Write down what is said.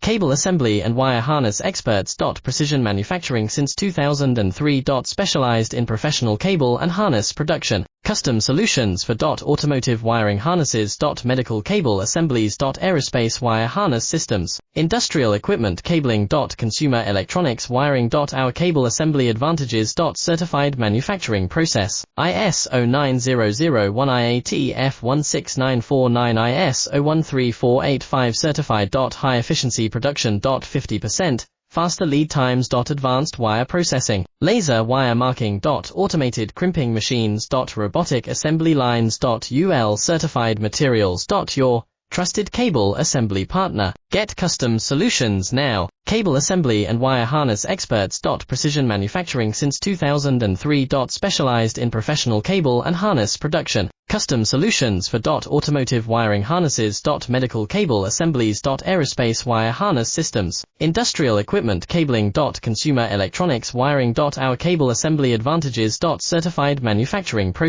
Cable assembly and wire harness experts. Precision manufacturing since 2003. Specialized in professional cable and harness production. Custom solutions for automotive wiring harnesses. Medical cable assemblies. Aerospace wire harness systems. Industrial equipment cabling. Consumer electronics wiring. Our cable assembly advantages. Certified manufacturing process. ISO 9001 IAT F16949 ISO 13485 certified. High efficiency production. 50%. Faster lead times. Advanced wire processing. Laser wire marking. Automated crimping machines. Robotic assembly lines. UL certified materials. Your trusted cable assembly partner. Get custom solutions now. Cable assembly and wire harness experts. Precision manufacturing since 2003. Specialized in professional cable and harness production. Custom solutions for automotive wiring harnesses. Medical cable assemblies. Aerospace wire harness systems. Industrial equipment cabling. Consumer electronics wiring. Our cable assembly advantages. Certified manufacturing process.